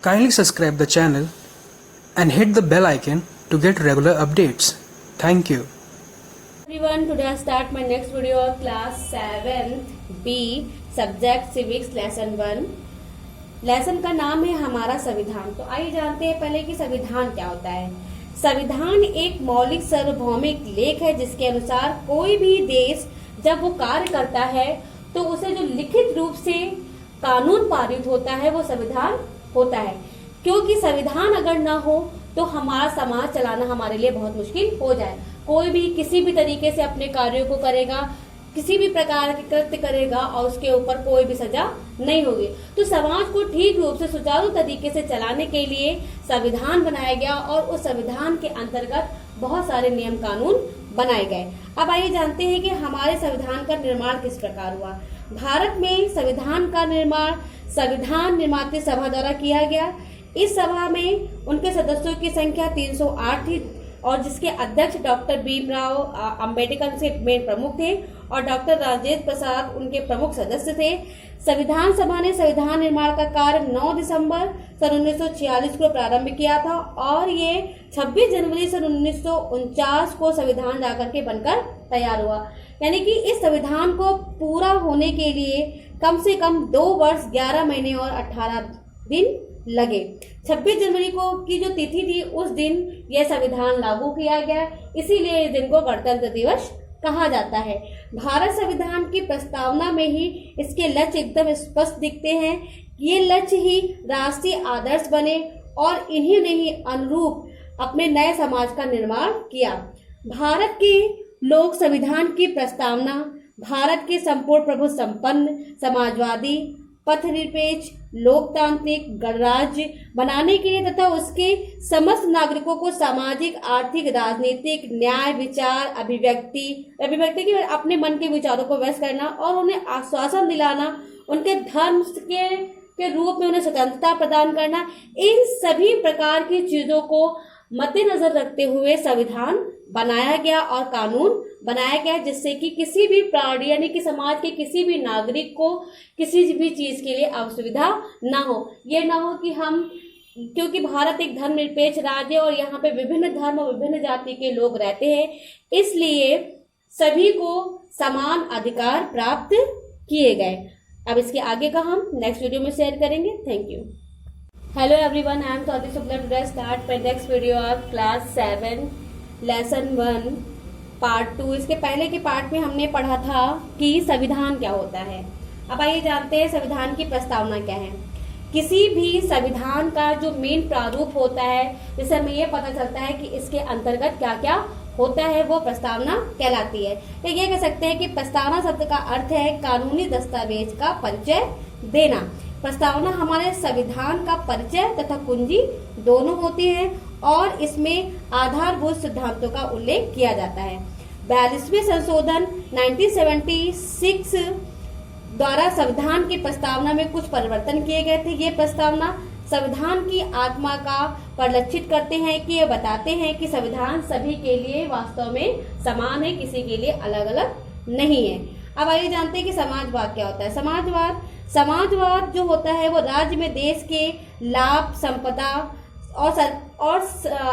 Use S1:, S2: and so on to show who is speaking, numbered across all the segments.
S1: Kindly subscribe the channel and hit the bell icon to get regular updates. Thank you.
S2: Everyone, today I start my next video of class 7 B subject civics lesson 1. Lesson का नाम है हमारा संविधान। तो आइए जानते हैं पहले कि संविधान क्या होता है। संविधान एक मौलिक सार्वभौमिक लेख है जिसके अनुसार कोई भी देश जब वो कार्य करता है तो उसे जो लिखित रूप से कानून पारित होता है वो संविधान होता है। क्योंकि संविधान अगर ना हो तो हमारा समाज चलाना हमारे लिए बहुत मुश्किल हो जाए। कोई भी किसी भी तरीके से अपने कार्यों को करेगा, किसी भी प्रकार के कृत्य करेगा और उसके ऊपर कोई भी सजा नहीं होगी। तो समाज को ठीक रूप से सुचारू तरीके से चलाने के लिए संविधान बनाया गया और उस संविधान के अंतर्गत बहुत सारे नियम कानून बनाए गए। अब आइए जानते हैं कि हमारे संविधान का निर्माण किस प्रकार हुआ। भारत में संविधान का निर्माण संविधान निर्माता सभा द्वारा किया गया। इस सभा में उनके सदस्यों की संख्या 308 थी और जिसके अध्यक्ष डॉक्टर भीमराव अंबेडकर उनके मेन प्रमुख थे और डॉक्टर राजेंद्र प्रसाद उनके प्रमुख सदस्य थे। संविधान सभा ने संविधान निर्माण का कार्य 9 दिसंबर सन 1946 को प्रारंभ किया था और ये 26 जनवरी सन 1949 को संविधान जाकर के बनकर तैयार हुआ। यानी कि इस संविधान को पूरा होने के लिए कम से कम 2 वर्ष 11 महीने और 18 दिन लगे। 26 जनवरी को की जो तिथि थी उस दिन यह संविधान लागू किया गया, इसीलिए इस दिन को गणतंत्र दिवस कहा जाता है। भारत संविधान की प्रस्तावना में ही इसके लक्ष्य एकदम स्पष्ट दिखते हैं। ये लक्ष्य ही राष्ट्रीय आदर्श बने और इन्हीं ने ही अनुरूप अपने नए समाज का निर्माण किया। भारत के लोक संविधान की प्रस्तावना भारत के संपूर्ण प्रभु संपन्न समाजवादी पथनिरपेक्ष लोकतांत्रिक गणराज्य बनाने के लिए तथा उसके समस्त नागरिकों को सामाजिक आर्थिक राजनीतिक न्याय विचार अभिव्यक्ति के अपने मन के विचारों को व्यक्त करना और उन्हें आश्वासन दिलाना, उनके धर्म के रूप में उन्हें स्वतंत्रता प्रदान करना, इन सभी प्रकार की चीजों को मद्देनजर रखते हुए संविधान बनाया गया और कानून बनाया गया जिससे कि किसी भी प्राणी यानी कि समाज के किसी भी नागरिक को किसी भी चीज के लिए असुविधा ना हो। ये ना हो कि हम, क्योंकि भारत एक धर्मनिरपेक्ष राज्य है और यहाँ पे विभिन्न धर्म और विभिन्न जाति के लोग रहते हैं, इसलिए सभी को समान अधिकार प्राप्त किए गए। अब इसके आगे का हम नेक्स्ट वीडियो में शेयर करेंगे। Thank you. Hello everyone, I am Swati Shukla. Today start my next video of class 7 lesson 1 part 2। इसके पहले के पार्ट में हमने पढ़ा था कि संविधान क्या होता है। अब आइए जानते हैं संविधान की प्रस्तावना क्या है। किसी भी संविधान का जो मेन प्रारूप होता है, जिससे हमें ये पता चलता है कि इसके अंतर्गत क्या क्या होता है, वो प्रस्तावना कहलाती है। तो ये कह सकते हैं कि प्रस्तावना शब्द का अर्थ है कानूनी दस्तावेज का परिचय देना। प्रस्तावना हमारे संविधान का परिचय तथा कुंजी दोनों होती है और इसमें आधारभूत सिद्धांतों का उल्लेख किया जाता है। 42वें संशोधन 1976 द्वारा संविधान की प्रस्तावना में कुछ परिवर्तन किए गए थे। ये प्रस्तावना संविधान की आत्मा का परिलक्षित करते हैं कि ये बताते हैं कि संविधान सभी के लिए वास्तव में समान है, किसी के लिए अलग अलग नहीं है। अब आइए जानते हैं कि समाजवाद क्या होता है। समाजवाद जो होता है वो राज्य में देश के लाभ संपदा और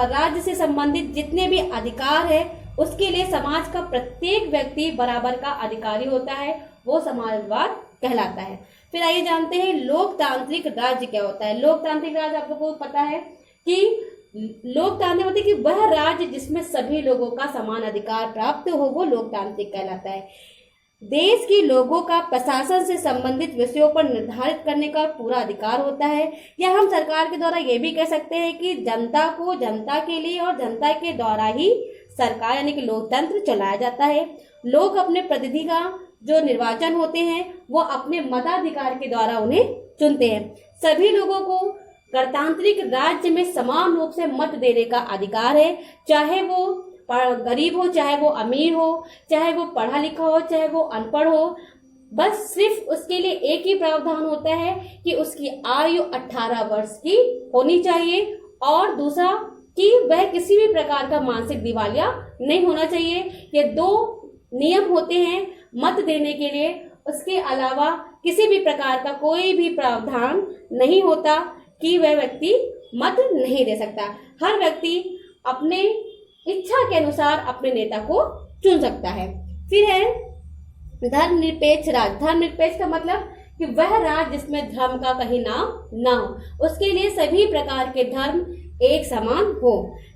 S2: राज्य से संबंधित जितने भी अधिकार है उसके लिए समाज का प्रत्येक व्यक्ति बराबर का अधिकारी होता है, वो समाजवाद कहलाता है। फिर आइए जानते हैं लोकतांत्रिक राज्य क्या होता है। लोकतांत्रिक राज्य आप लोगों को पता है कि लोकतांत्रिक मतलब कि वह राज्य जिसमें सभी लोगों का समान अधिकार प्राप्त हो, वो लोकतांत्रिक कहलाता है। देश के लोगों का प्रशासन से संबंधित विषयों पर निर्धारित करने का पूरा अधिकार होता है। या हम सरकार के द्वारा ये भी कह सकते हैं कि जनता को जनता के लिए और जनता के द्वारा ही सरकार यानी कि लोकतंत्र चलाया जाता है। लोग अपने प्रतिनिधि का जो निर्वाचन होते हैं वो अपने मताधिकार के द्वारा उन्हें चुनते हैं। सभी लोगों को गणतांत्रिक राज्य में समान रूप से मत देने का अधिकार है, चाहे वो गरीब हो, चाहे वो अमीर हो, चाहे वो पढ़ा लिखा हो, चाहे वो अनपढ़ हो। बस सिर्फ उसके लिए एक ही प्रावधान होता है कि उसकी आयु 18 वर्ष की होनी चाहिए और दूसरा कि वह किसी भी प्रकार का मानसिक दिवालिया नहीं होना चाहिए। ये 2 नियम होते हैं मत देने के लिए। उसके अलावा किसी भी प्रकार का कोई भी प्रावधान नहीं होता। कि वह व्यक्ति मत नहीं दे सकता। हर व्यक्ति अपने इच्छा के अनुसार अपने नेता को चुन सकता है। फिर है धर्मनिरपेक्ष राज्य। धर्मनिरपेक्ष का मतलब कि वह राज्य जिसमें धर्म का कहीं नाम ना हो, उसके लिए सभी प्रकार के धर्म एक समान हो,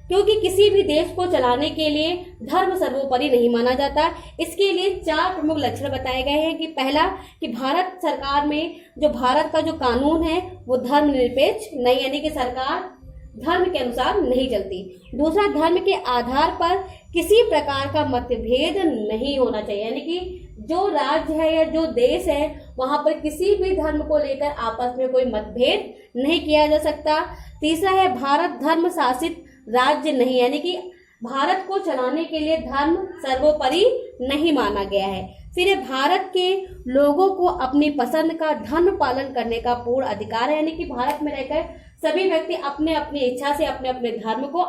S2: क्योंकि किसी भी देश को चलाने के लिए धर्म सर्वोपरि नहीं माना जाता। इसके लिए 4 प्रमुख लक्षण बताए गए हैं कि पहला, कि भारत सरकार में जो भारत का जो कानून है वो धर्मनिरपेक्ष नहीं, यानी कि सरकार धर्म के अनुसार नहीं चलती। दूसरा, धर्म के आधार पर किसी प्रकार का मतभेद नहीं होना चाहिए, यानी कि जो राज्य है या जो देश है वहां पर किसी भी धर्म को लेकर आपस में कोई मतभेद नहीं किया जा सकता। तीसरा है, भारत धर्म शासित राज्य नहीं, यानी कि भारत को चलाने के लिए धर्म सर्वोपरि नहीं माना गया है। फिर है, भारत के लोगों को अपनी पसंद का धर्म पालन करने का पूर्ण अधिकार है, यानी कि भारत में रहकर सभी व्यक्ति अपने अपनी इच्छा से अपने अपने धर्म को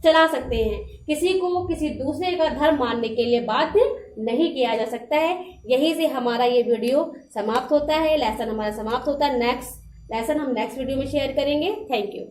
S2: चला सकते हैं। किसी को किसी दूसरे का धर्म मानने के लिए बाध्य नहीं किया जा सकता है। यहीं से हमारा ये वीडियो समाप्त होता है, लेसन हमारा समाप्त होता है। नेक्स्ट लेसन हम नेक्स्ट वीडियो में शेयर करेंगे। Thank you.